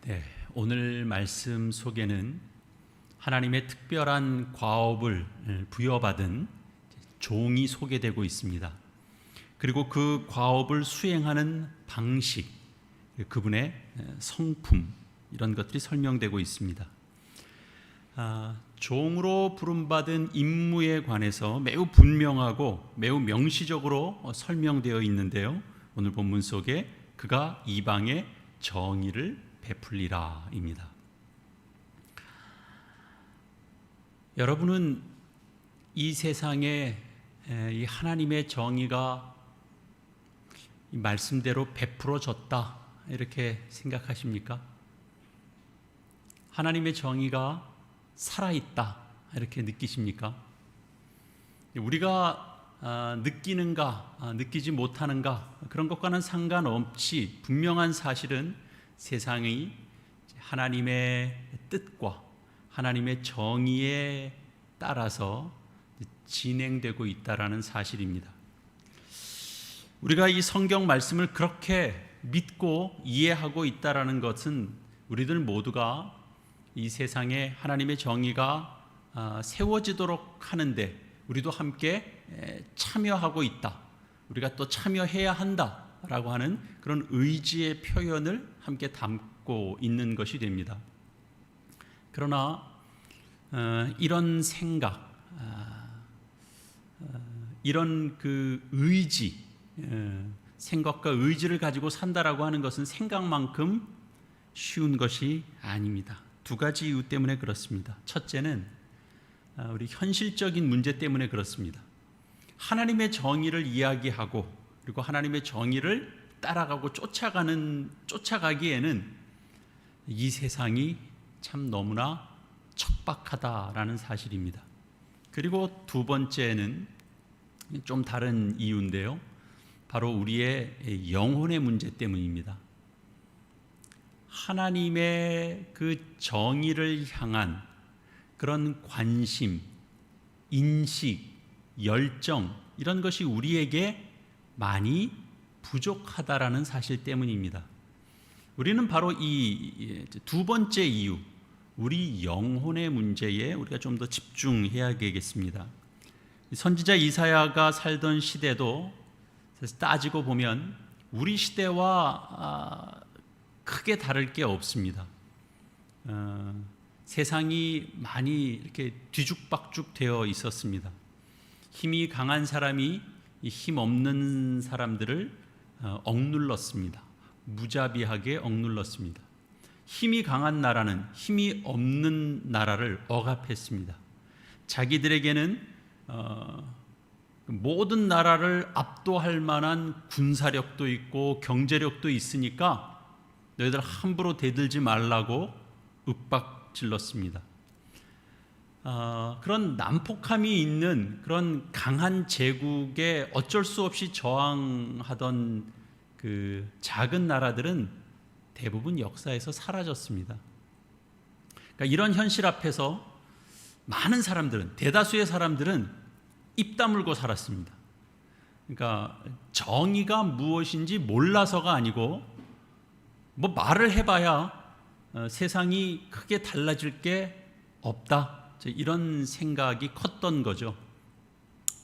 네, 오늘 말씀 속에는 하나님의 특별한 과업을 부여받은 종이 소개되고 있습니다. 그리고 그 과업을 수행하는 방식, 그분의 성품, 이런 것들이 설명되고 있습니다. 종으로 부름받은 임무에 관해서 매우 분명하고 매우 명시적으로 설명되어 있는데요, 오늘 본문 속에 그가 이방에 정의를 베풀리라 입니다. 여러분은 이 세상에 이 하나님의 정의가 이 말씀대로 베풀어졌다 이렇게 생각하십니까? 하나님의 정의가 살아있다 이렇게 느끼십니까? 우리가 느끼는가 느끼지 못하는가 그런 것과는 상관없이 분명한 사실은 세상이 하나님의 뜻과 하나님의 정의에 따라서 진행되고 있다라는 사실입니다. 우리가 이 성경 말씀을 그렇게 믿고 이해하고 있다라는 것은 우리들 모두가 이 세상에 하나님의 정의가 세워지도록 하는데 우리도 함께 참여하고 있다, 우리가 또 참여해야 한다라고 하는 그런 의지의 표현을 함께 담고 있는 것이 됩니다. 그러나 이런 생각, 이런 그 의지, 생각과 의지를 가지고 산다라고 하는 것은 생각만큼 쉬운 것이 아닙니다. 두 가지 이유 때문에 그렇습니다. 첫째는 우리 현실적인 문제 때문에 그렇습니다. 하나님의 정의를 이야기하고 그리고 하나님의 정의를 따라가고 쫓아가기에는 이 세상이 참 너무나 척박하다라는 사실입니다. 그리고 두 번째는 좀 다른 이유인데요, 바로 우리의 영혼의 문제 때문입니다. 하나님의 그 정의를 향한 그런 관심, 인식, 열정, 이런 것이 우리에게 많이 부족하다라는 사실 때문입니다. 우리는 바로 이 두 번째 이유, 우리 영혼의 문제에 우리가 좀 더 집중해야 되겠습니다. 선지자 이사야가 살던 시대도 따지고 보면 우리 시대와 크게 다를 게 없습니다. 세상이 많이 이렇게 뒤죽박죽 되어 있었습니다. 힘이 강한 사람이 힘 없는 사람들을 억눌렀습니다. 무자비하게 억눌렀습니다. 힘이 강한 나라는 힘이 없는 나라를 억압했습니다. 자기들에게는 모든 나라를 압도할 만한 군사력도 있고 경제력도 있으니까 너희들 함부로 대들지 말라고 윽박질렀습니다. 그런 난폭함이 있는 그런 강한 제국에 어쩔 수 없이 저항하던 그 작은 나라들은 대부분 역사에서 사라졌습니다. 그러니까 이런 현실 앞에서 많은 사람들은, 대다수의 사람들은 입 다물고 살았습니다. 그러니까 정의가 무엇인지 몰라서가 아니고 뭐 말을 해봐야 세상이 크게 달라질 게 없다, 이런 생각이 컸던 거죠.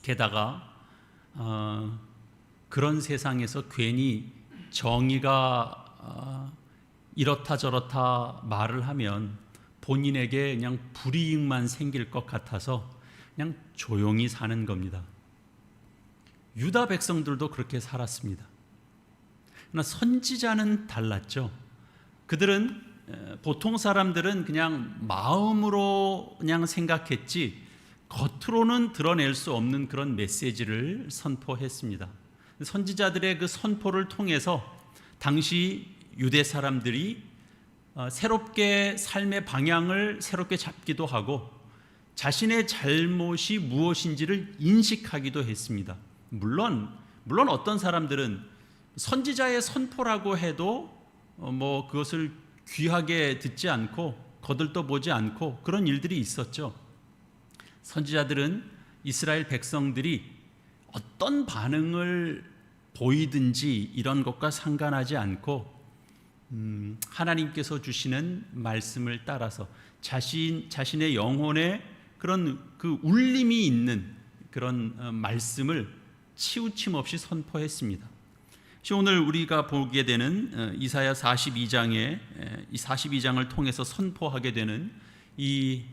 게다가 그런 세상에서 괜히 정의가 이렇다 저렇다 말을 하면 본인에게 그냥 불이익만 생길 것 같아서 그냥 조용히 사는 겁니다. 유다 백성들도 그렇게 살았습니다. 그러나 선지자는 달랐죠. 그들은 보통 사람들은 그냥 마음으로 그냥 생각했지 겉으로는 드러낼 수 없는 그런 메시지를 선포했습니다. 선지자들의 그 선포를 통해서 당시 유대 사람들이 새롭게 삶의 방향을 새롭게 잡기도 하고 자신의 잘못이 무엇인지를 인식하기도 했습니다. 물론 어떤 사람들은 선지자의 선포라고 해도 뭐 그것을 귀하게 듣지 않고 거들떠보지 않고 그런 일들이 있었죠. 선지자들은 이스라엘 백성들이 어떤 반응을 보이든지 이런 것과 상관하지 않고 하나님께서 주시는 말씀을 따라서 자신의 영혼에 그런 그 울림이 있는 그런 말씀을 치우침 없이 선포했습니다. 오늘 우리가 보게 되는 이사야 42장에 이 42장을 통해서 선포하게 되는 이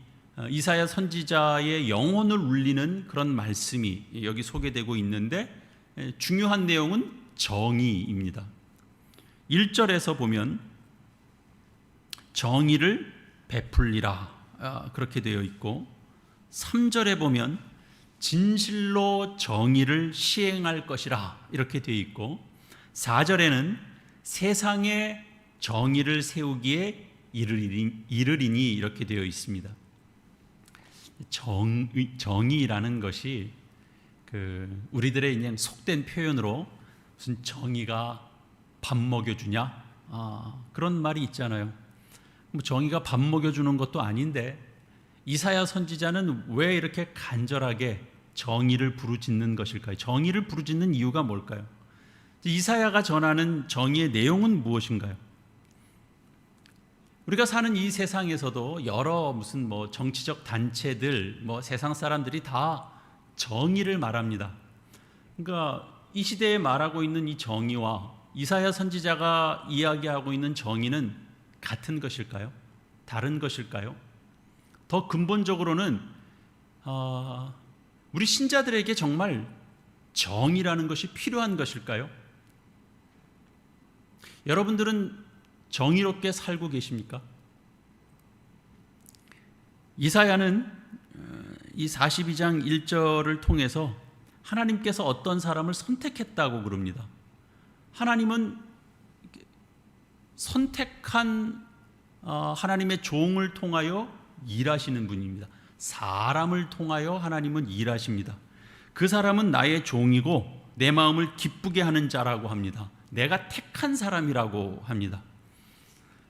이사야 선지자의 영혼을 울리는 그런 말씀이 여기 소개되고 있는데, 중요한 내용은 정의입니다. 1절에서 보면 정의를 베풀리라 그렇게 되어 있고, 3절에 보면 진실로 정의를 시행할 것이라 이렇게 되어 있고, 4절에는 세상에 정의를 세우기에 이르리니 이렇게 되어 있습니다. 정의라는 것이 우리들의 그냥 속된 표현으로 무슨 정의가 밥 먹여주냐 그런 말이 있잖아요. 뭐 정의가 밥 먹여주는 것도 아닌데 이사야 선지자는 왜 이렇게 간절하게 정의를 부르짖는 것일까요? 정의를 부르짖는 이유가 뭘까요? 이사야가 전하는 정의의 내용은 무엇인가요? 우리가 사는 이 세상에서도 여러 무슨 정치적 단체들, 세상 사람들이 다 정의를 말합니다. 그러니까 이 시대에 말하고 있는 이 정의와 이사야 선지자가 이야기하고 있는 정의는 같은 것일까요? 다른 것일까요? 더 근본적으로는 우리 신자들에게 정말 정의라는 것이 필요한 것일까요? 여러분들은 정의롭게 살고 계십니까? 이사야는 이 42장 1절을 통해서 하나님께서 어떤 사람을 선택했다고 그럽니다. 하나님은 선택한 하나님의 종을 통하여 일하시는 분입니다. 사람을 통하여 하나님은 일하십니다. 그 사람은 나의 종이고 내 마음을 기쁘게 하는 자라고 합니다. 내가 택한 사람이라고 합니다.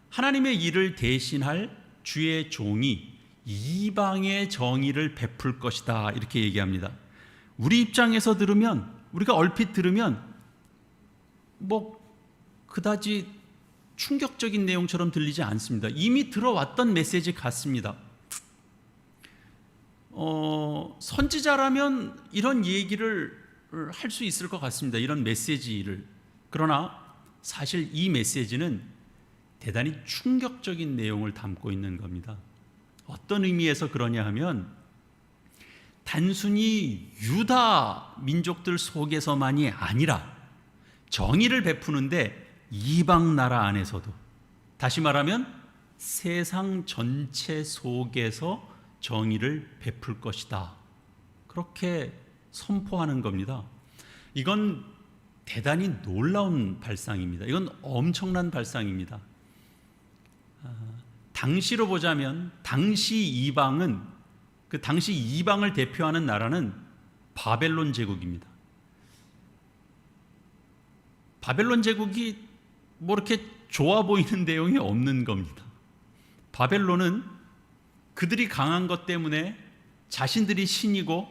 하나님의 일을 대신할 주의 종이 이방의 정의를 베풀 것이다 이렇게 얘기합니다. 우리 입장에서 들으면, 우리가 얼핏 들으면 그다지 충격적인 내용처럼 들리지 않습니다. 이미 들어왔던 메시지 같습니다. 선지자라면 이런 얘기를 할 수 있을 것 같습니다. 이런 메시지를. 그러나 사실 이 메시지는 대단히 충격적인 내용을 담고 있는 겁니다. 어떤 의미에서 그러냐 하면 단순히 유다 민족들 속에서만이 아니라 정의를 베푸는데 이방 나라 안에서도, 다시 말하면 세상 전체 속에서 정의를 베풀 것이다 그렇게 선포하는 겁니다. 이건 대단히 놀라운 발상입니다. 이건 엄청난 발상입니다. 당시로 보자면 당시 이방은, 당시 이방을 대표하는 나라는 바벨론 제국입니다. 바벨론 제국이 이렇게 좋아 보이는 내용이 없는 겁니다. 바벨론은 그들이 강한 것 때문에 자신들이 신이고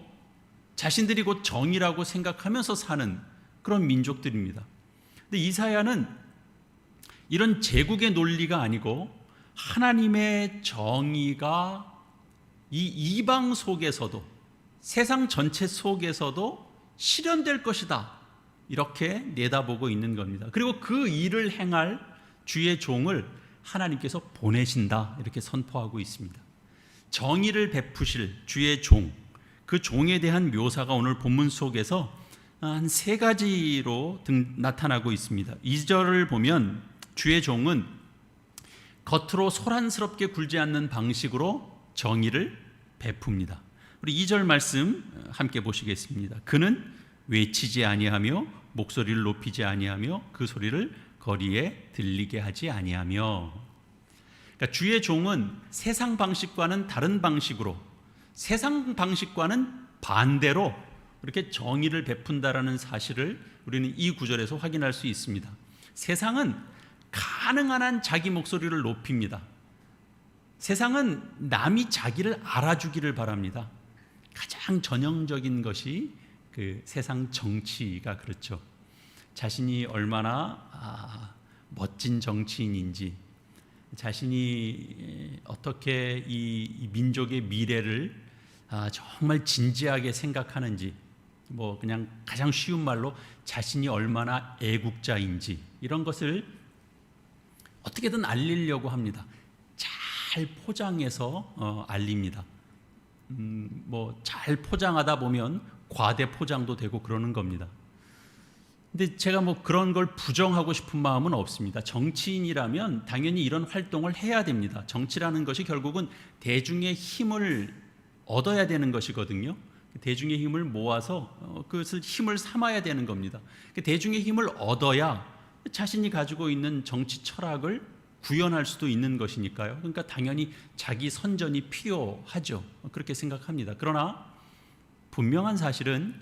자신들이 곧 정의라고 생각하면서 사는 그런 민족들입니다. 근데 이사야는 이런 제국의 논리가 아니고 하나님의 정의가 이 이방 속에서도, 세상 전체 속에서도 실현될 것이다 이렇게 내다보고 있는 겁니다. 그리고 그 일을 행할 주의 종을 하나님께서 보내신다 이렇게 선포하고 있습니다. 정의를 베푸실 주의 종, 그 종에 대한 묘사가 오늘 본문 속에서 한 세 가지로 나타나고 있습니다. 2절을 보면 주의 종은 겉으로 소란스럽게 굴지 않는 방식으로 정의를 베풉니다. 우리 2절 말씀 함께 보시겠습니다. 그는 외치지 아니하며 목소리를 높이지 아니하며 그 소리를 거리에 들리게 하지 아니하며. 그러니까 주의 종은 세상 방식과는 다른 방식으로, 세상 방식과는 반대로 이렇게 정의를 베푼다라는 사실을 우리는 이 구절에서 확인할 수 있습니다. 세상은 가능한 한 자기 목소리를 높입니다. 세상은 남이 자기를 알아주기를 바랍니다. 가장 전형적인 것이 그 세상 정치가 그렇죠. 자신이 얼마나 멋진 정치인인지, 자신이 어떻게 이 민족의 미래를 정말 진지하게 생각하는지, 뭐 그냥 가장 쉬운 말로 자신이 얼마나 애국자인지, 이런 것을 어떻게든 알리려고 합니다. 잘 포장해서 알립니다. 뭐 잘 포장하다 보면 과대 포장도 되고 그러는 겁니다. 근데 제가 뭐 그런 걸 부정하고 싶은 마음은 없습니다. 정치인이라면 당연히 이런 활동을 해야 됩니다. 정치라는 것이 결국은 대중의 힘을 얻어야 되는 것이거든요. 대중의 힘을 모아서 그것을 힘을 삼아야 되는 겁니다. 대중의 힘을 얻어야 자신이 가지고 있는 정치 철학을 구현할 수도 있는 것이니까요. 그러니까 당연히 자기 선전이 필요하죠. 그렇게 생각합니다. 그러나 분명한 사실은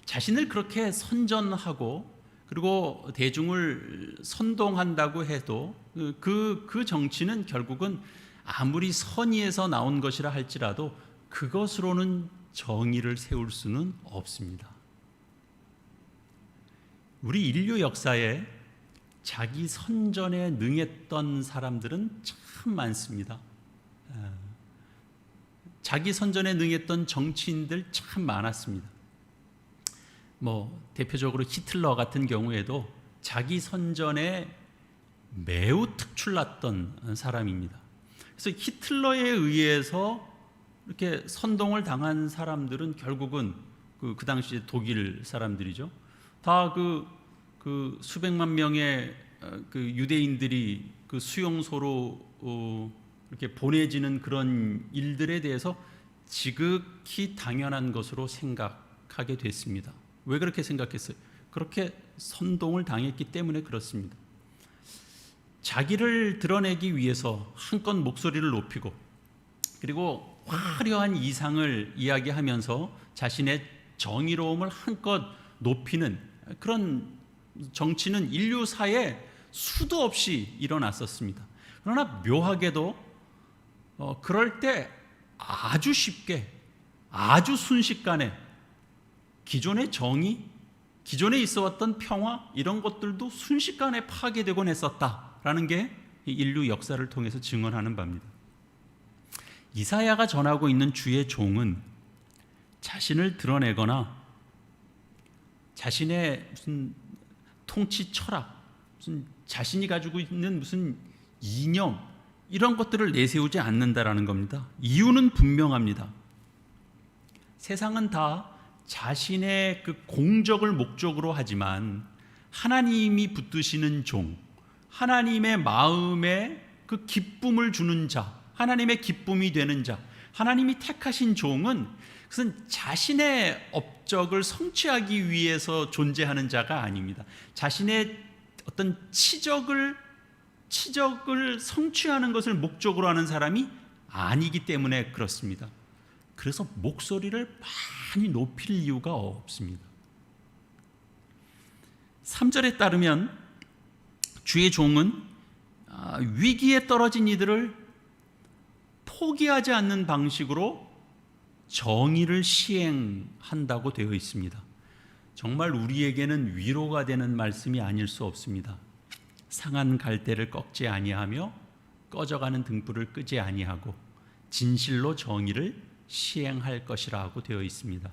자신을 그렇게 선전하고 그리고 대중을 선동한다고 해도 그 정치는 결국은 아무리 선의에서 나온 것이라 할지라도 그것으로는 정의를 세울 수는 없습니다. 우리 인류 역사에 자기 선전에 능했던 사람들은 참 많습니다. 자기 선전에 능했던 정치인들 참 많았습니다. 뭐 대표적으로 히틀러 같은 경우에도 자기 선전에 매우 특출났던 사람입니다. 그래서 히틀러에 의해서 이렇게 선동을 당한 사람들은 결국은 그 당시에 독일 사람들이죠. 다 그 수백만 명의 그 유대인들이 그 수용소로 이렇게 보내지는 그런 일들에 대해서 지극히 당연한 것으로 생각하게 됐습니다. 왜 그렇게 생각했어요? 그렇게 선동을 당했기 때문에 그렇습니다. 자기를 드러내기 위해서 한껏 목소리를 높이고 그리고 화려한 이상을 이야기하면서 자신의 정의로움을 한껏 높이는 그런 정치는 인류사에 수도 없이 일어났었습니다. 그러나 묘하게도 그럴 때 아주 쉽게 아주 순식간에 기존의 정의, 기존에 있어왔던 평화 이런 것들도 순식간에 파괴되곤 했었다라는 게 인류 역사를 통해서 증언하는 바입니다. 이사야가 전하고 있는 주의 종은 자신을 드러내거나 자신의 무슨 통치 철학, 무슨 자신이 가지고 있는 무슨 이념 이런 것들을 내세우지 않는다라는 겁니다. 이유는 분명합니다. 세상은 다 자신의 그 공적을 목적으로 하지만 하나님이 붙드시는 종, 하나님의 마음에 그 기쁨을 주는 자, 하나님의 기쁨이 되는 자, 하나님이 택하신 종은 그것은 자신의 업적을 성취하기 위해서 존재하는 자가 아닙니다. 자신의 어떤 치적을 성취하는 것을 목적으로 하는 사람이 아니기 때문에 그렇습니다. 그래서 목소리를 많이 높일 이유가 없습니다. 3절에 따르면 주의 종은 위기에 떨어진 이들을 포기하지 않는 방식으로 정의를 시행한다고 되어 있습니다. 정말 우리에게는 위로가 되는 말씀이 아닐 수 없습니다. 상한 갈대를 꺾지 아니하며 꺼져가는 등불을 끄지 아니하고 진실로 정의를 시행할 것이라고 되어 있습니다.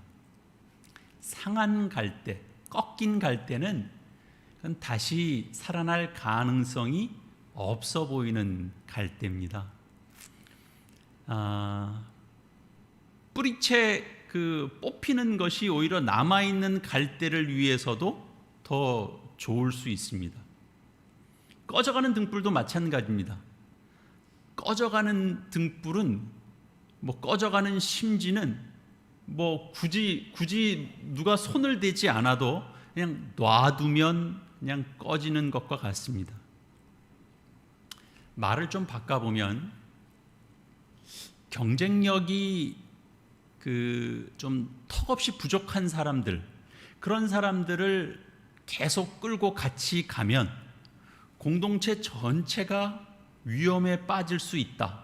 상한 갈대, 꺾인 갈대는 그건 다시 살아날 가능성이 없어 보이는 갈대입니다. 뿌리채 뽑히는 것이 오히려 남아있는 갈대를 위해서도 더 좋을 수 있습니다. 꺼져가는 등불도 마찬가지입니다. 꺼져가는 등불은 꺼져가는 심지는 굳이 누가 손을 대지 않아도 그냥 놔두면 그냥 꺼지는 것과 같습니다. 말을 좀 바꿔보면 경쟁력이 좀 턱없이 부족한 사람들, 그런 사람들을 계속 끌고 같이 가면 공동체 전체가 위험에 빠질 수 있다.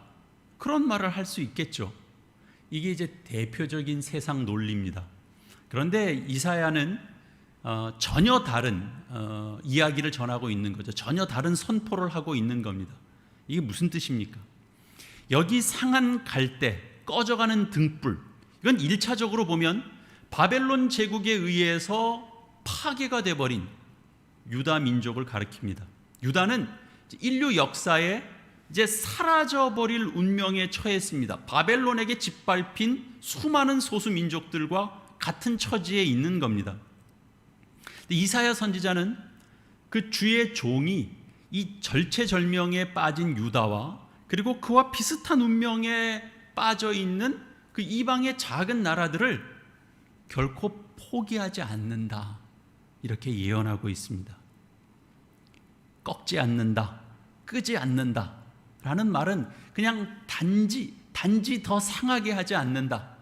그런 말을 할 수 있겠죠. 이게 이제 대표적인 세상 논리입니다. 그런데 이사야는 전혀 다른 이야기를 전하고 있는 거죠. 전혀 다른 선포를 하고 있는 겁니다. 이게 무슨 뜻입니까? 여기 상한 갈대, 꺼져가는 등불, 이건 1차적으로 보면 바벨론 제국에 의해서 파괴가 돼버린 유다 민족을 가리킵니다. 유다는 인류 역사에 이제 사라져버릴 운명에 처했습니다. 바벨론에게 짓밟힌 수많은 소수 민족들과 같은 처지에 있는 겁니다. 이사야 선지자는 그 주의 종이 이 절체절명에 빠진 유다와 그리고 그와 비슷한 운명에 빠져 있는 그 이방의 작은 나라들을 결코 포기하지 않는다, 이렇게 예언하고 있습니다. 꺾지 않는다, 끄지 않는다 라는 말은 그냥 단지 더 상하게 하지 않는다,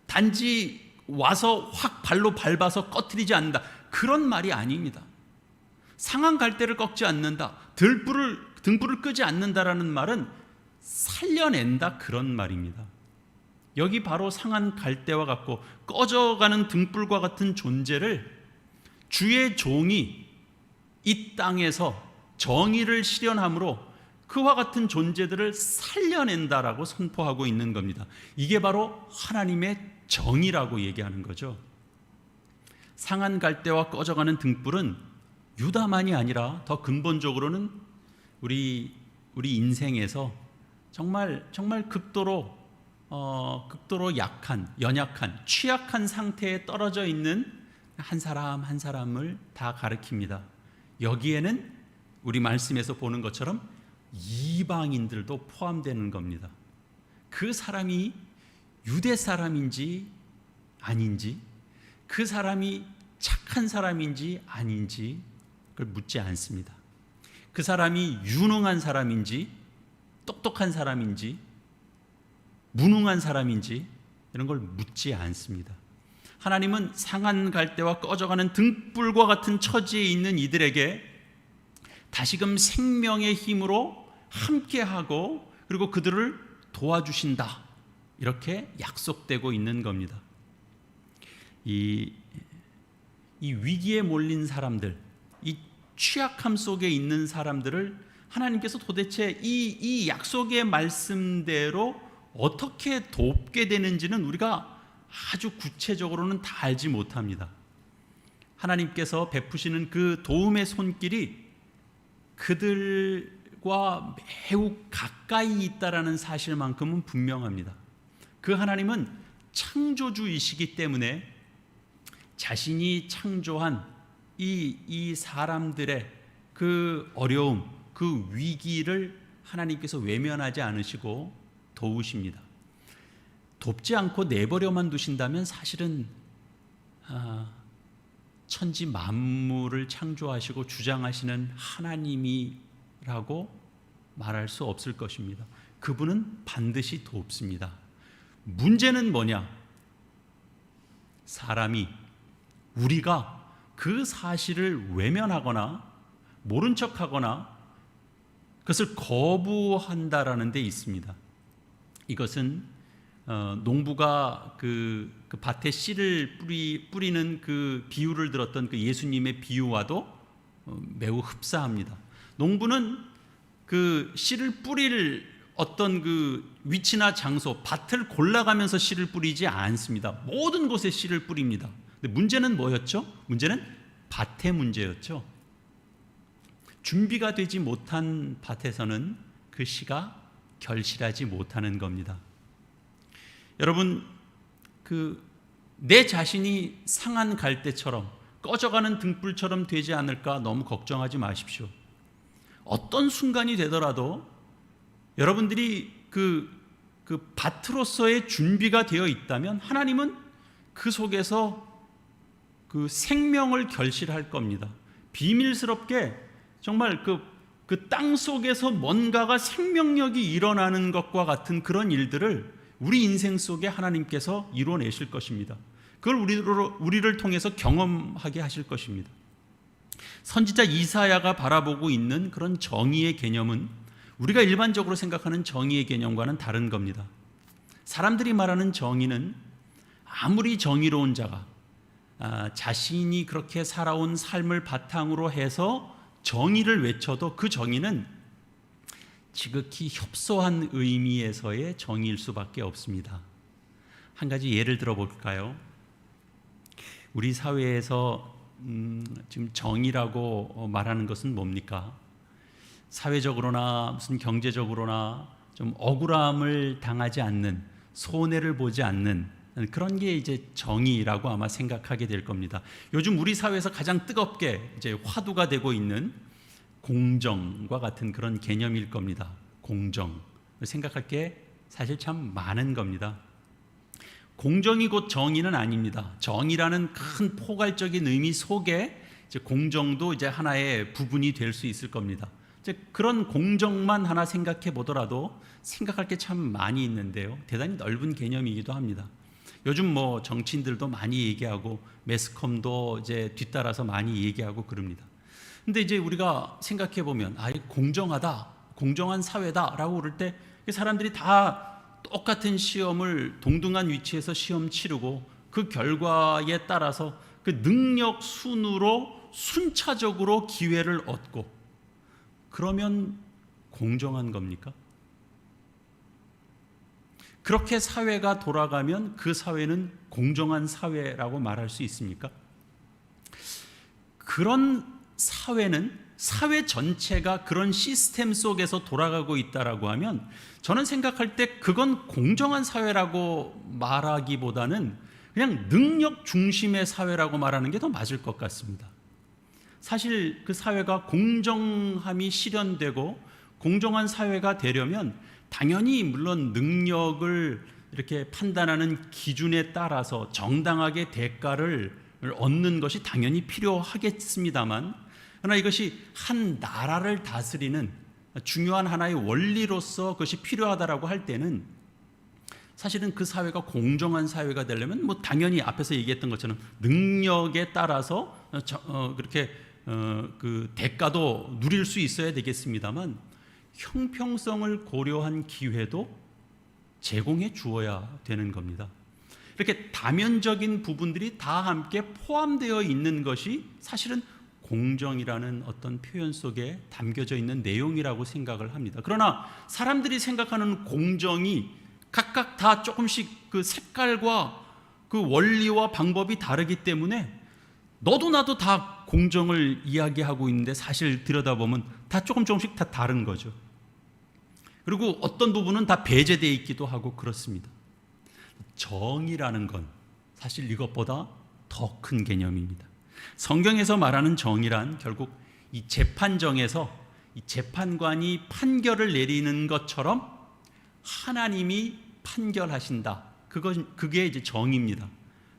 단지 와서 확 발로 밟아서 꺼트리지 않는다, 그런 말이 아닙니다. 상한 갈대를 꺾지 않는다, 등불을 끄지 않는다라는 말은 살려낸다, 그런 말입니다. 여기 바로 상한 갈대와 같고 꺼져가는 등불과 같은 존재를 주의 종이 이 땅에서 정의를 실현함으로 그와 같은 존재들을 살려낸다라고 선포하고 있는 겁니다. 이게 바로 하나님의 정의라고 얘기하는 거죠. 상한 갈대와 꺼져가는 등불은 유다만이 아니라 더 근본적으로는 우리 인생에서 정말 극도로 연약한, 취약한 상태에 떨어져 있는 한 사람 한 사람을 다 가리킵니다. 여기에는 우리 말씀에서 보는 것처럼 이방인들도 포함되는 겁니다. 그 사람이 유대 사람인지 아닌지, 그 사람이 착한 사람인지 아닌지 그걸 묻지 않습니다. 그 사람이 유능한 사람인지 똑똑한 사람인지 무능한 사람인지 이런 걸 묻지 않습니다. 하나님은 상한 갈대와 꺼져가는 등불과 같은 처지에 있는 이들에게 다시금 생명의 힘으로 함께하고 그리고 그들을 도와주신다, 이렇게 약속되고 있는 겁니다. 이 위기에 몰린 사람들, 이 취약함 속에 있는 사람들을 하나님께서 도대체 이 약속의 말씀대로 어떻게 돕게 되는지는 우리가 아주 구체적으로는 다 알지 못합니다. 하나님께서 베푸시는 그 도움의 손길이 그들과 매우 가까이 있다라는 사실만큼은 분명합니다. 그 하나님은 창조주이시기 때문에 자신이 창조한 이 사람들의 그 어려움, 그 위기를 하나님께서 외면하지 않으시고 도우십니다. 돕지 않고 내버려만 두신다면 사실은 천지 만물을 창조하시고 주장하시는 하나님이라고 말할 수 없을 것입니다. 그분은 반드시 돕습니다. 문제는 뭐냐? 우리가 그 사실을 외면하거나 모른 척하거나 그것을 거부한다라는 데 있습니다. 이것은 농부가 그 밭에 씨를 뿌리는 그 비유를 들었던 그 예수님의 비유와도 매우 흡사합니다. 농부는 그 씨를 뿌릴 어떤 그 위치나 장소, 밭을 골라가면서 씨를 뿌리지 않습니다. 모든 곳에 씨를 뿌립니다. 근데 문제는 뭐였죠? 문제는 밭의 문제였죠. 준비가 되지 못한 밭에서는 그 씨가 결실하지 못하는 겁니다. 여러분, 내 자신이 상한 갈대처럼 꺼져가는 등불처럼 되지 않을까 너무 걱정하지 마십시오. 어떤 순간이 되더라도 여러분들이 그 밭으로서의 준비가 되어 있다면 하나님은 그 속에서 그 생명을 결실할 겁니다. 비밀스럽게 정말 그 땅 속에서 뭔가가 생명력이 일어나는 것과 같은 그런 일들을 우리 인생 속에 하나님께서 이루어내실 것입니다. 그걸 우리를 통해서 경험하게 하실 것입니다. 선지자 이사야가 바라보고 있는 그런 정의의 개념은 우리가 일반적으로 생각하는 정의의 개념과는 다른 겁니다. 사람들이 말하는 정의는 아무리 정의로운 자가, 자신이 그렇게 살아온 삶을 바탕으로 해서 정의를 외쳐도 그 정의는 지극히 협소한 의미에서의 정의일 수밖에 없습니다. 한 가지 예를 들어볼까요? 우리 사회에서 지금 정의라고 말하는 것은 뭡니까? 사회적으로나 무슨 경제적으로나 좀 억울함을 당하지 않는, 손해를 보지 않는 그런 게 이제 정의라고 아마 생각하게 될 겁니다. 요즘 우리 사회에서 가장 뜨겁게 이제 화두가 되고 있는 공정과 같은 그런 개념일 겁니다. 공정. 생각할 게 사실 참 많은 겁니다. 공정이 곧 정의는 아닙니다. 정의라는 큰 포괄적인 의미 속에 이제 공정도 이제 하나의 부분이 될 수 있을 겁니다. 이제 그런 공정만 하나 생각해 보더라도 생각할 게 참 많이 있는데요. 대단히 넓은 개념이기도 합니다. 요즘 뭐 정치인들도 많이 얘기하고 매스컴도 이제 뒤따라서 많이 얘기하고 그럽니다. 근데 이제 우리가 생각해 보면 공정하다, 공정한 사회다라고 그럴 때 사람들이 다 똑같은 시험을 동등한 위치에서 시험 치르고 그 결과에 따라서 그 능력 순으로 순차적으로 기회를 얻고, 그러면 공정한 겁니까? 그렇게 사회가 돌아가면 그 사회는 공정한 사회라고 말할 수 있습니까? 그런 사회는, 사회 전체가 그런 시스템 속에서 돌아가고 있다라고 하면 저는 생각할 때 그건 공정한 사회라고 말하기보다는 그냥 능력 중심의 사회라고 말하는 게 더 맞을 것 같습니다. 사실 그 사회가 공정함이 실현되고 공정한 사회가 되려면 당연히 물론 능력을 이렇게 판단하는 기준에 따라서 정당하게 대가를 얻는 것이 당연히 필요하겠습니다만, 그러나 이것이 한 나라를 다스리는 중요한 하나의 원리로서 그것이 필요하다라고 할 때는 사실은 그 사회가 공정한 사회가 되려면 뭐 당연히 앞에서 얘기했던 것처럼 능력에 따라서 그렇게 그 대가도 누릴 수 있어야 되겠습니다만, 형평성을 고려한 기회도 제공해 주어야 되는 겁니다. 이렇게 다면적인 부분들이 다 함께 포함되어 있는 것이 사실은 공정이라는 어떤 표현 속에 담겨져 있는 내용이라고 생각을 합니다. 그러나 사람들이 생각하는 공정이 각각 다 조금씩 그 색깔과 그 원리와 방법이 다르기 때문에 너도 나도 다 공정을 이야기하고 있는데 사실 들여다보면 다 조금씩 다 다른 거죠. 그리고 어떤 부분은 다 배제되어 있기도 하고 그렇습니다. 정의라는 건 사실 이것보다 더 큰 개념입니다. 성경에서 말하는 정의란 결국 이 재판정에서 이 재판관이 판결을 내리는 것처럼 하나님이 판결하신다. 그게 이제 정의입니다.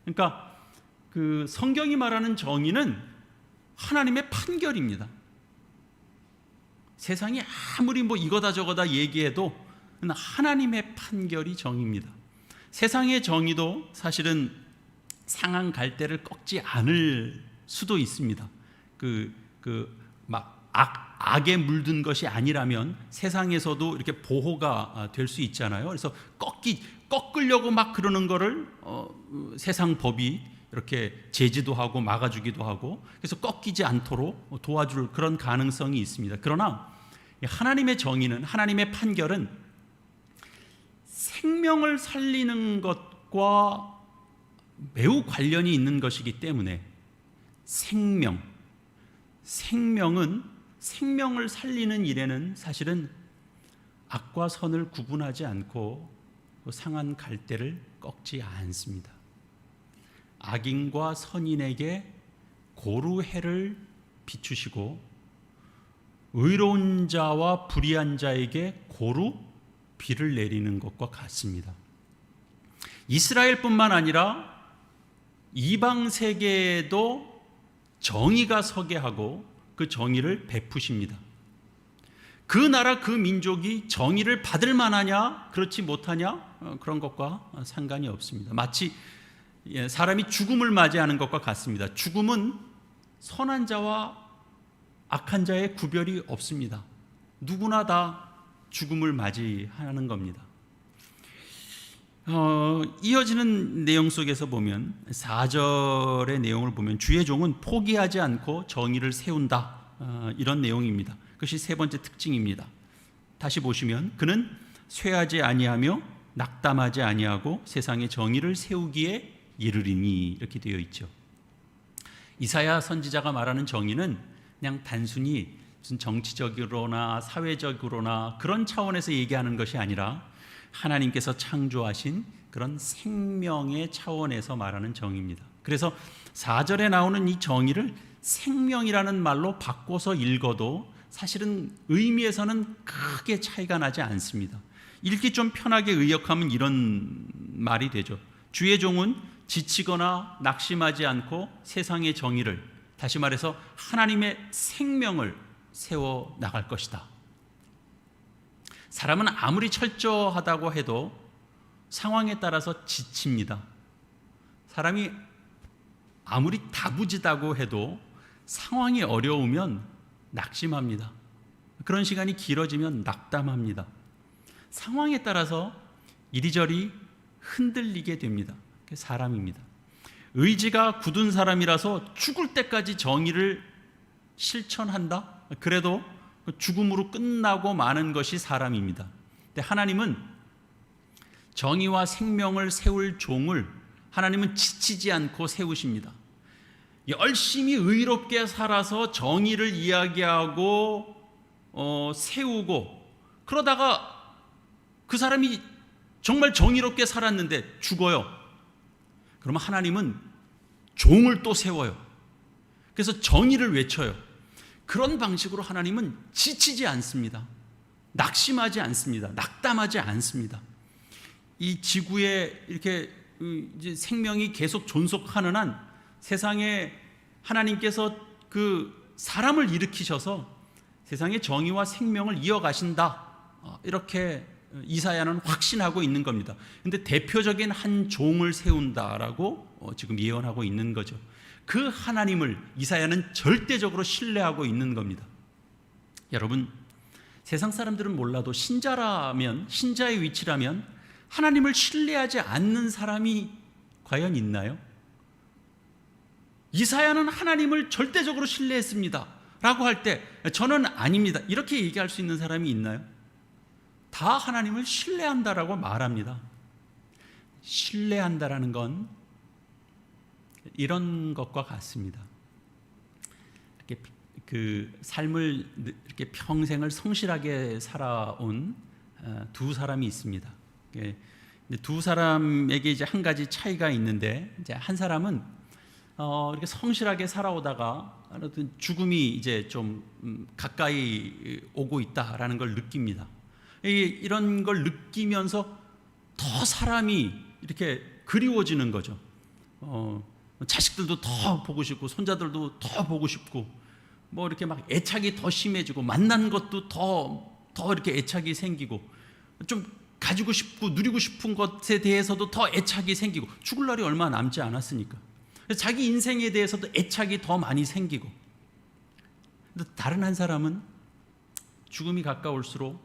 그러니까 그 성경이 말하는 정의는 하나님의 판결입니다. 세상이 아무리 뭐 이거다 저거다 얘기해도 하나님의 판결이 정의입니다. 세상의 정의도 사실은 상한 갈대를 꺾지 않을 수도 있습니다. 막 악에 물든 것이 아니라면 세상에서도 이렇게 보호가 될 수 있잖아요. 그래서 꺾으려고 막 그러는 거를 세상 법이 이렇게 제지도 하고 막아주기도 하고, 그래서 꺾이지 않도록 도와줄 그런 가능성이 있습니다. 그러나 하나님의 정의는, 하나님의 판결은 생명을 살리는 것과 매우 관련이 있는 것이기 때문에 생명은 생명을 살리는 일에는 사실은 악과 선을 구분하지 않고 상한 갈대를 꺾지 않습니다. 악인과 선인에게 고루 해를 비추시고 의로운 자와 불의한 자에게 고루 비를 내리는 것과 같습니다. 이스라엘뿐만 아니라 이방 세계에도 정의가 서게 하고 그 정의를 베푸십니다. 그 나라 그 민족이 정의를 받을 만하냐 그렇지 못하냐 그런 것과 상관이 없습니다. 마치 사람이 죽음을 맞이하는 것과 같습니다. 죽음은 선한 자와 악한 자의 구별이 없습니다. 누구나 다 죽음을 맞이하는 겁니다. 이어지는 내용 속에서 보면 4절의 내용을 보면 주의 종은 포기하지 않고 정의를 세운다, 이런 내용입니다. 그것이 세 번째 특징입니다. 다시 보시면 그는 쇠하지 아니하며 낙담하지 아니하고 세상의 정의를 세우기에 이르리니, 이렇게 되어 있죠. 이사야 선지자가 말하는 정의는 그냥 단순히 무슨 정치적으로나 사회적으로나 그런 차원에서 얘기하는 것이 아니라 하나님께서 창조하신 그런 생명의 차원에서 말하는 정의입니다. 그래서 4절에 나오는 이 정의를 생명이라는 말로 바꿔서 읽어도 사실은 의미에서는 크게 차이가 나지 않습니다. 읽기 좀 편하게 의역하면 이런 말이 되죠. 주의 종은 지치거나 낙심하지 않고 세상의 정의를, 다시 말해서 하나님의 생명을 세워 나갈 것이다. 사람은 아무리 철저하다고 해도 상황에 따라서 지칩니다. 사람이 아무리 다부지다고 해도 상황이 어려우면 낙심합니다. 그런 시간이 길어지면 낙담합니다. 상황에 따라서 이리저리 흔들리게 됩니다. 그게 사람입니다. 의지가 굳은 사람이라서 죽을 때까지 정의를 실천한다? 그래도 죽음으로 끝나고 마는 것이 사람입니다. 근데 하나님은 정의와 생명을 세울 종을 하나님은 지치지 않고 세우십니다. 열심히 의롭게 살아서 정의를 이야기하고 세우고, 그러다가 그 사람이 정말 정의롭게 살았는데 죽어요. 그러면 하나님은 종을 또 세워요. 그래서 정의를 외쳐요. 그런 방식으로 하나님은 지치지 않습니다. 낙심하지 않습니다. 낙담하지 않습니다. 이 지구에 이렇게 이제 생명이 계속 존속하는 한 세상에 하나님께서 그 사람을 일으키셔서 세상의 정의와 생명을 이어가신다, 이렇게 이사야는 확신하고 있는 겁니다. 그런데 대표적인 한 종을 세운다라고 지금 예언하고 있는 거죠. 그 하나님을 이사야는 절대적으로 신뢰하고 있는 겁니다. 여러분, 세상 사람들은 몰라도 신자라면, 신자의 위치라면 하나님을 신뢰하지 않는 사람이 과연 있나요? 이사야는 하나님을 절대적으로 신뢰했습니다 라고 할 때 저는 아닙니다, 이렇게 얘기할 수 있는 사람이 있나요? 다 하나님을 신뢰한다라고 말합니다. 신뢰한다라는 건 이런 것과 같습니다. 이렇게 그 삶을 이렇게 평생을 성실하게 살아온 두 사람이 있습니다. 두 사람에게 이제 한 가지 차이가 있는데, 이제 한 사람은 이렇게 성실하게 살아오다가 죽음이 이제 좀 가까이 오고 있다라는 걸 느낍니다. 이런 걸 느끼면서 더 사람이 이렇게 그리워지는 거죠. 자식들도 더 보고 싶고 손자들도 더 보고 싶고, 뭐 이렇게 막 애착이 더 심해지고, 만난 것도 더 이렇게 애착이 생기고, 좀 가지고 싶고 누리고 싶은 것에 대해서도 더 애착이 생기고, 죽을 날이 얼마 남지 않았으니까 자기 인생에 대해서도 애착이 더 많이 생기고. 근데 다른 한 사람은 죽음이 가까울수록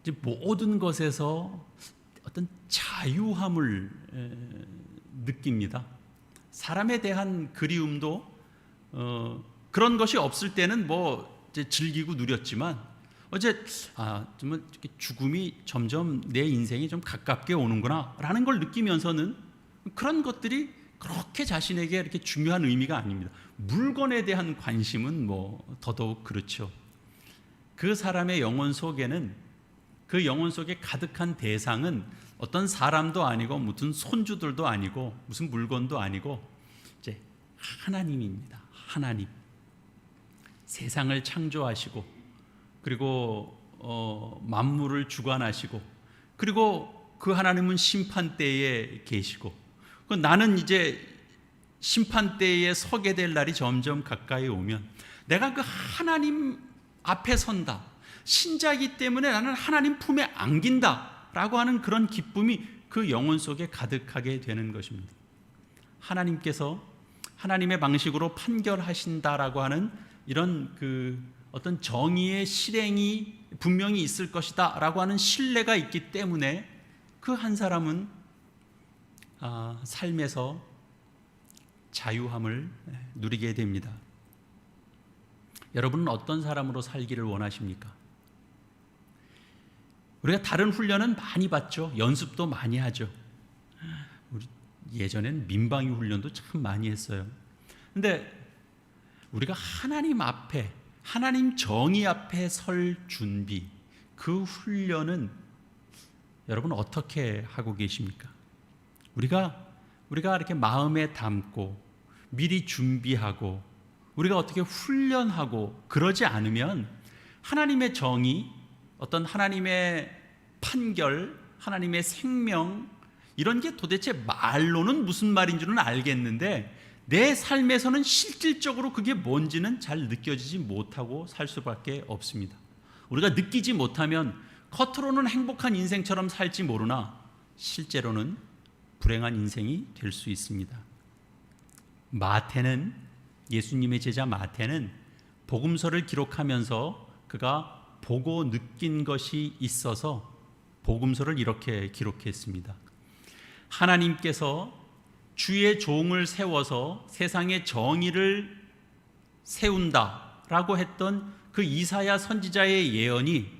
이제 모든 것에서 어떤 자유함을 느낍니다. 사람에 대한 그리움도 그런 것이 없을 때는 뭐 이제 즐기고 누렸지만, 정말 죽음이 점점 내 인생이 좀 가깝게 오는구나라는 걸 느끼면서는 그런 것들이 그렇게 자신에게 이렇게 중요한 의미가 아닙니다. 물건에 대한 관심은 뭐 더더욱 그렇죠. 그 사람의 영혼 속에는, 그 영혼 속에 가득한 대상은 어떤 사람도 아니고 무슨 손주들도 아니고 무슨 물건도 아니고 이제 하나님입니다. 하나님. 세상을 창조하시고, 그리고 만물을 주관하시고, 그리고 그 하나님은 심판대에 계시고, 나는 이제 심판대에 서게 될 날이 점점 가까이 오면 내가 그 하나님 앞에 선다, 신자이기 때문에 나는 하나님 품에 안긴다 라고 하는 그런 기쁨이 그 영혼 속에 가득하게 되는 것입니다. 하나님께서 하나님의 방식으로 판결하신다라고 하는 이런 그 어떤 정의의 실행이 분명히 있을 것이다 라고 하는 신뢰가 있기 때문에 그 한 사람은 삶에서 자유함을 누리게 됩니다. 여러분은 어떤 사람으로 살기를 원하십니까? 우리가 다른 훈련은 많이 받죠. 연습도 많이 하죠. 우리 예전엔 민방위 훈련도 참 많이 했어요. 근데 우리가 하나님 앞에, 하나님 정의 앞에 설 준비, 그 훈련은 여러분 어떻게 하고 계십니까? 우리가 이렇게 마음에 담고 미리 준비하고 우리가 어떻게 훈련하고 그러지 않으면 하나님의 정의, 어떤 하나님의 판결, 하나님의 생명, 이런 게 도대체 말로는 무슨 말인지는 알겠는데 내 삶에서는 실질적으로 그게 뭔지는 잘 느껴지지 못하고 살 수밖에 없습니다. 우리가 느끼지 못하면 겉으로는 행복한 인생처럼 살지 모르나 실제로는 불행한 인생이 될 수 있습니다. 마태는, 예수님의 제자 마태는 복음서를 기록하면서 그가 보고 느낀 것이 있어서 복음서를 이렇게 기록했습니다. 하나님께서 주의 종을 세워서 세상의 정의를 세운다라고 했던 그 이사야 선지자의 예언이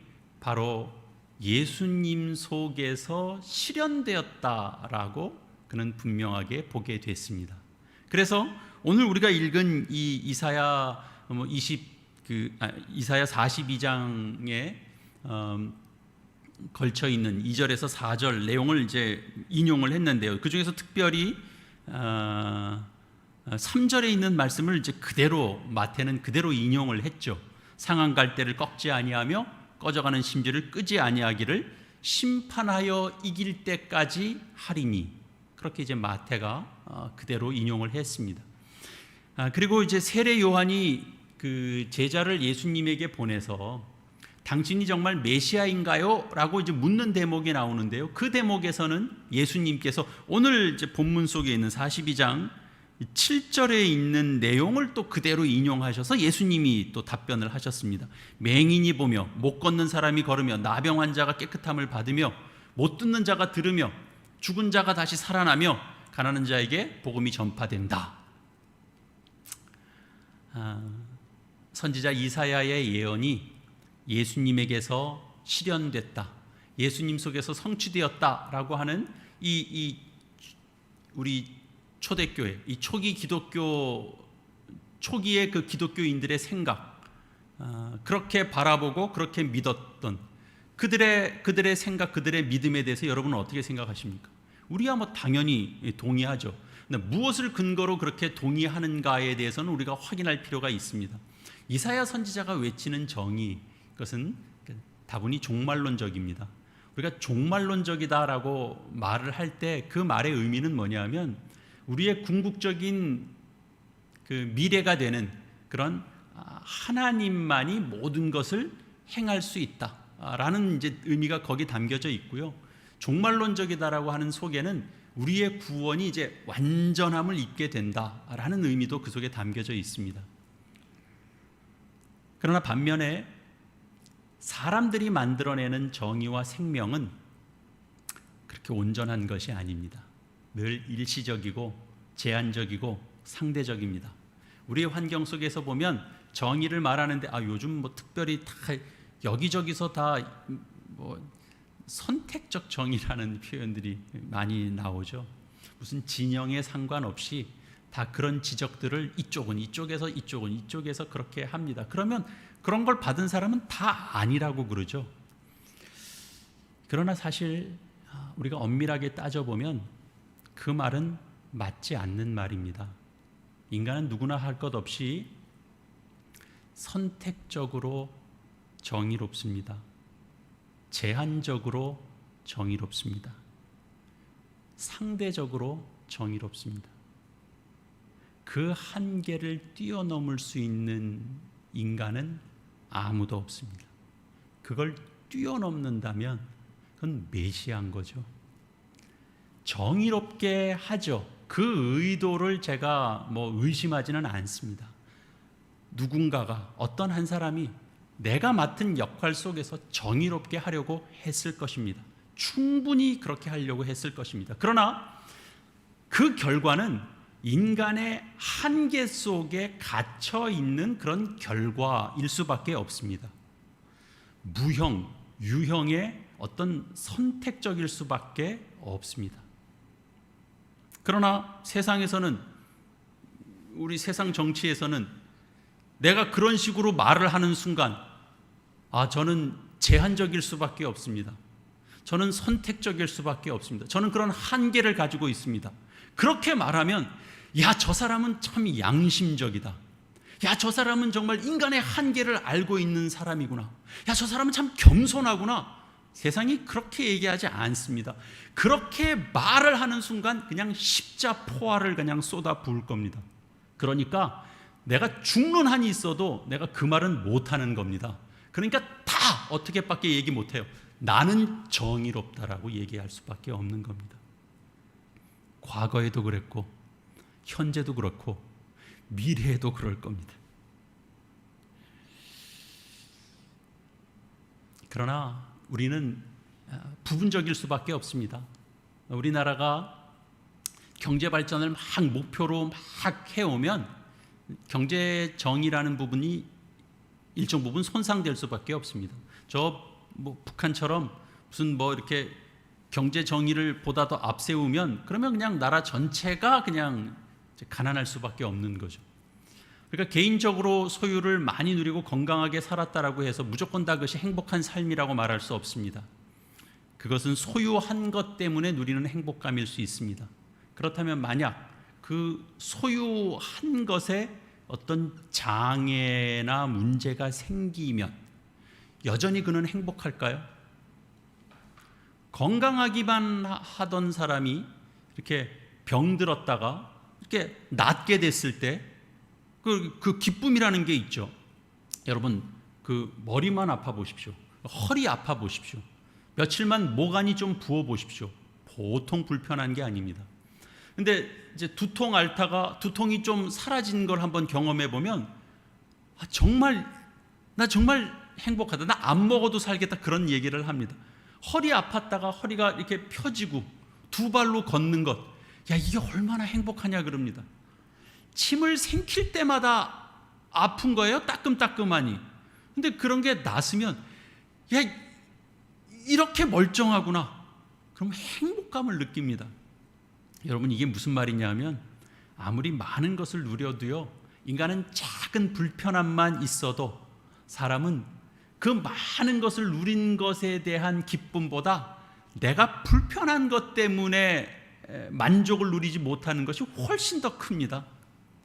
바로 예수님 속에서 실현되었다라고 그는 분명하게 보게 됐습니다. 그래서 오늘 우리가 읽은 이 이사야 42장에 걸쳐 있는 2절에서 4절 내용을 이제 인용을 했는데요. 그 중에서 특별히 3절에 있는 말씀을 이제 그대로 마태는 그대로 인용을 했죠. 상한 갈대를 꺾지 아니하며 꺼져가는 심지를 끄지 아니하기를 심판하여 이길 때까지 하리니, 그렇게 이제 마태가 그대로 인용을 했습니다. 그리고 이제 세례 요한이 그 제자를 예수님에게 보내서 당신이 정말 메시아인가요? 라고 이제 묻는 대목이 나오는데요. 그 대목에서는 예수님께서 오늘 이제 본문 속에 있는 42장 7절에 있는 내용을 또 그대로 인용하셔서 예수님이 또 답변을 하셨습니다. 맹인이 보며 못 걷는 사람이 걸으며 나병 환자가 깨끗함을 받으며 못 듣는 자가 들으며 죽은 자가 다시 살아나며 가난한 자에게 복음이 전파된다. 선지자 이사야의 예언이 예수님에게서 실현됐다, 예수님 속에서 성취되었다라고 하는 이 우리 초대교회, 이 초기 기독교, 초기의 그 기독교인들의 생각, 그렇게 바라보고 그렇게 믿었던 그들의 생각, 그들의 믿음에 대해서 여러분은 어떻게 생각하십니까? 우리야 뭐 당연히 동의하죠. 근데 무엇을 근거로 그렇게 동의하는가에 대해서는 우리가 확인할 필요가 있습니다. 이사야 선지자가 외치는 정의, 그것은 다분히 종말론적입니다. 우리가 종말론적이다라고 말을 할 때 그 말의 의미는 뭐냐면 우리의 궁극적인 그 미래가 되는 그런 하나님만이 모든 것을 행할 수 있다라는 이제 의미가 거기 담겨져 있고요. 종말론적이다라고 하는 속에는 우리의 구원이 이제 완전함을 입게 된다라는 의미도 그 속에 담겨져 있습니다. 그러나 반면에 사람들이 만들어내는 정의와 생명은 그렇게 온전한 것이 아닙니다. 늘 일시적이고 제한적이고 상대적입니다. 우리의 환경 속에서 보면 정의를 말하는데 요즘 뭐 특별히 다 여기저기서 다 뭐 선택적 정의라는 표현들이 많이 나오죠. 무슨 진영에 상관없이 다 그런 지적들을 이쪽은 이쪽에서 이쪽은 이쪽에서 그렇게 합니다. 그러면 그런 걸 받은 사람은 다 아니라고 그러죠. 그러나 사실 우리가 엄밀하게 따져보면 그 말은 맞지 않는 말입니다. 인간은 누구나 할 것 없이 선택적으로 정의롭습니다. 제한적으로 정의롭습니다. 상대적으로 정의롭습니다. 그 한계를 뛰어넘을 수 있는 인간은 아무도 없습니다. 그걸 뛰어넘는다면 그건 메시아인 거죠. 정의롭게 하죠. 그 의도를 제가 의심하지는 않습니다. 누군가가, 어떤 한 사람이 내가 맡은 역할 속에서 정의롭게 하려고 했을 것입니다. 충분히 그렇게 하려고 했을 것입니다. 그러나 그 결과는 인간의 한계 속에 갇혀 있는 그런 결과일 수밖에 없습니다. 무형, 유형의 어떤 선택적일 수밖에 없습니다. 그러나 세상에서는, 우리 세상 정치에서는 내가 그런 식으로 말을 하는 순간 저는 제한적일 수밖에 없습니다. 저는 선택적일 수밖에 없습니다. 저는 그런 한계를 가지고 있습니다. 그렇게 말하면 저 사람은 참 양심적이다. 저 사람은 정말 인간의 한계를 알고 있는 사람이구나. 저 사람은 참 겸손하구나. 세상이 그렇게 얘기하지 않습니다. 그렇게 말을 하는 순간 그냥 십자포화를 그냥 쏟아 부을 겁니다. 그러니까 내가 죽는 한이 있어도 내가 그 말은 못하는 겁니다. 그러니까 다 어떻게밖에 얘기 못해요. 나는 정의롭다라고 얘기할 수밖에 없는 겁니다. 과거에도 그랬고 현재도 그렇고 미래에도 그럴 겁니다. 그러나 우리는 부분적일 수밖에 없습니다. 우리나라가 경제 발전을 막 목표로 막 해오면 경제 정의라는 부분이 일정 부분 손상될 수밖에 없습니다. 북한처럼 무슨 이렇게 경제 정의를 보다 더 앞세우면 그러면 그냥 나라 전체가 그냥 가난할 수밖에 없는 거죠. 그러니까 개인적으로 소유를 많이 누리고 건강하게 살았다라고 해서 무조건 다 그것이 행복한 삶이라고 말할 수 없습니다. 그것은 소유한 것 때문에 누리는 행복감일 수 있습니다. 그렇다면 만약 그 소유한 것에 어떤 장애나 문제가 생기면 여전히 그는 행복할까요? 건강하기만 하던 사람이 이렇게 병들었다가 이렇게 낫게 됐을 때 그 기쁨이라는 게 있죠. 여러분, 그 머리만 아파 보십시오. 허리 아파 보십시오. 며칠만 모간이 좀 부어 보십시오. 보통 불편한 게 아닙니다. 근데 이제 두통 앓다가 두통이 좀 사라진 걸 한번 경험해 보면 나 정말 행복하다. 나 안 먹어도 살겠다. 그런 얘기를 합니다. 허리 아팠다가 허리가 이렇게 펴지고 두 발로 걷는 것, 이게 얼마나 행복하냐 그럽니다. 침을 삼킬 때마다 아픈 거예요. 따끔따끔하니. 근데 그런 게 났으면 이렇게 멀쩡하구나. 그럼 행복감을 느낍니다. 여러분, 이게 무슨 말이냐면 아무리 많은 것을 누려도요, 인간은 작은 불편함만 있어도 사람은 그 많은 것을 누린 것에 대한 기쁨보다 내가 불편한 것 때문에 만족을 누리지 못하는 것이 훨씬 더 큽니다.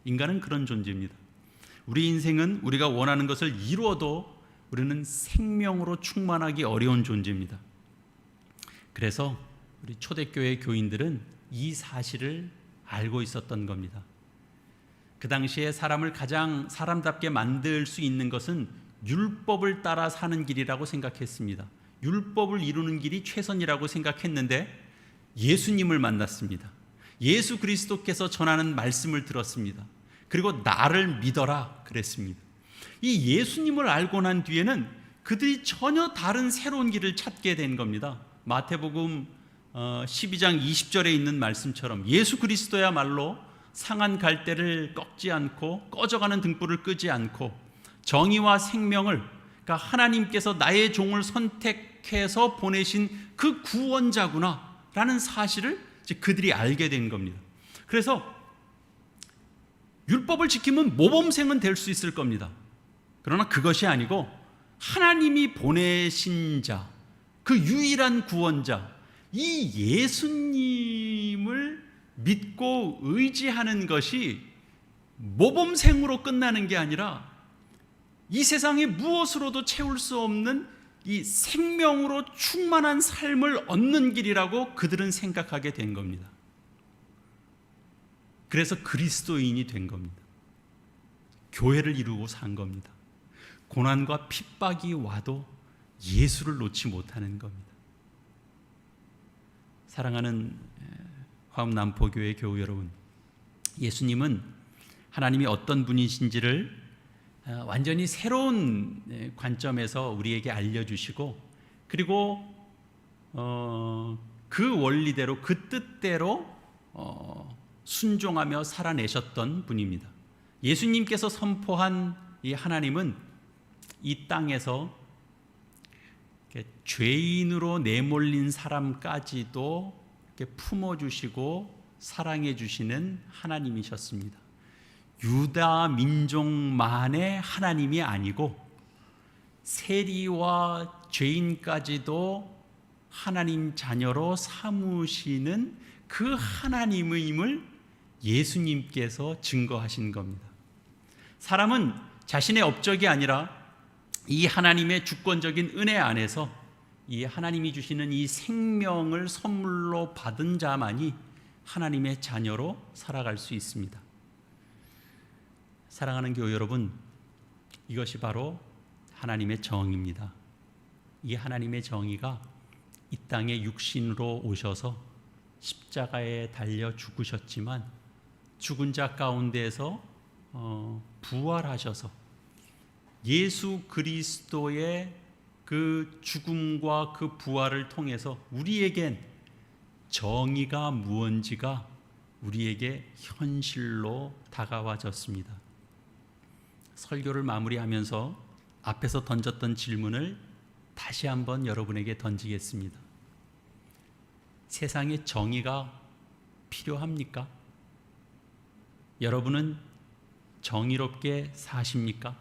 인간은 그런 존재입니다. 우리 인생은 우리가 원하는 것을 이루어도 우리는 생명으로 충만하기 어려운 존재입니다. 그래서 우리 초대교회 교인들은 이 사실을 알고 있었던 겁니다. 그 당시에 사람을 가장 사람답게 만들 수 있는 것은 율법을 따라 사는 길이라고 생각했습니다. 율법을 이루는 길이 최선이라고 생각했는데 예수님을 만났습니다. 예수 그리스도께서 전하는 말씀을 들었습니다. 그리고 나를 믿어라 그랬습니다. 이 예수님을 알고 난 뒤에는 그들이 전혀 다른 새로운 길을 찾게 된 겁니다. 마태복음 12장 20절에 있는 말씀처럼 예수 그리스도야말로 상한 갈대를 꺾지 않고 꺼져가는 등불을 끄지 않고 정의와 생명을, 그러니까 하나님께서 나의 종을 선택해서 보내신 그 구원자구나 라는 사실을 그들이 알게 된 겁니다. 그래서 율법을 지키면 모범생은 될 수 있을 겁니다. 그러나 그것이 아니고 하나님이 보내신 자, 그 유일한 구원자, 이 예수님을 믿고 의지하는 것이 모범생으로 끝나는 게 아니라 이 세상에 무엇으로도 채울 수 없는 이 생명으로 충만한 삶을 얻는 길이라고 그들은 생각하게 된 겁니다. 그래서 그리스도인이 된 겁니다. 교회를 이루고 산 겁니다. 고난과 핍박이 와도 예수를 놓지 못하는 겁니다. 사랑하는 화엄남포교회 교우 여러분, 예수님은 하나님이 어떤 분이신지를 완전히 새로운 관점에서 우리에게 알려주시고, 그리고 그 원리대로 그 뜻대로 순종하며 살아내셨던 분입니다. 예수님께서 선포한 이 하나님은 이 땅에서 죄인으로 내몰린 사람까지도 이렇게 품어주시고 사랑해주시는 하나님이셨습니다. 유다 민족만의 하나님이 아니고 세리와 죄인까지도 하나님 자녀로 삼으시는 그 하나님임을 예수님께서 증거하신 겁니다. 사람은 자신의 업적이 아니라 이 하나님의 주권적인 은혜 안에서 이 하나님이 주시는 이 생명을 선물로 받은 자만이 하나님의 자녀로 살아갈 수 있습니다. 사랑하는 교회 여러분, 이것이 바로 하나님의 정의입니다. 이 하나님의 정의가 이 땅에 육신으로 오셔서 십자가에 달려 죽으셨지만 죽은 자 가운데에서 부활하셔서 예수 그리스도의 그 죽음과 그 부활을 통해서 우리에겐 정의가 무언지가 우리에게 현실로 다가와졌습니다. 설교를 마무리하면서 앞에서 던졌던 질문을 다시 한번 여러분에게 던지겠습니다. 세상에 정의가 필요합니까? 여러분은 정의롭게 사십니까?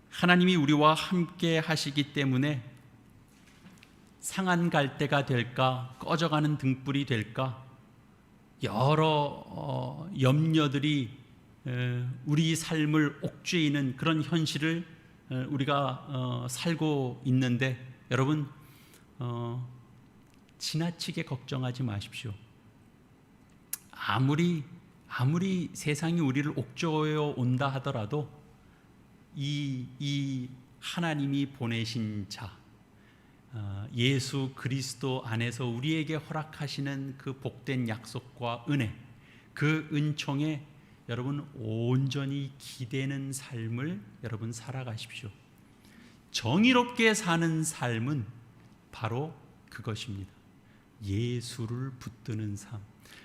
하나님이 우리와 함께 하시기 때문에 상한 갈대가 될까, 꺼져가는 등불이 될까, 여러 염려들이 우리 삶을 옥죄이는 그런 현실을 우리가 살고 있는데, 여러분 지나치게 걱정하지 마십시오. 아무리 세상이 우리를 옥죄어 온다 하더라도 이 하나님이 보내신 자 예수 그리스도 안에서 우리에게 허락하시는 그 복된 약속과 은혜, 그 은총에 여러분 온전히 기대는 삶을 여러분 살아가십시오. 정의롭게 사는 삶은 바로 그것입니다. 예수를 붙드는 삶,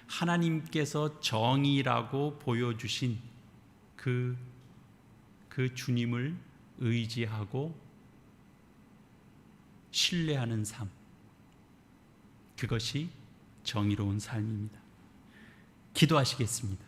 하나님께서 정의라고 보여주신 그 주님을 의지하고 신뢰하는 삶, 그것이 정의로운 삶입니다. 기도하시겠습니다.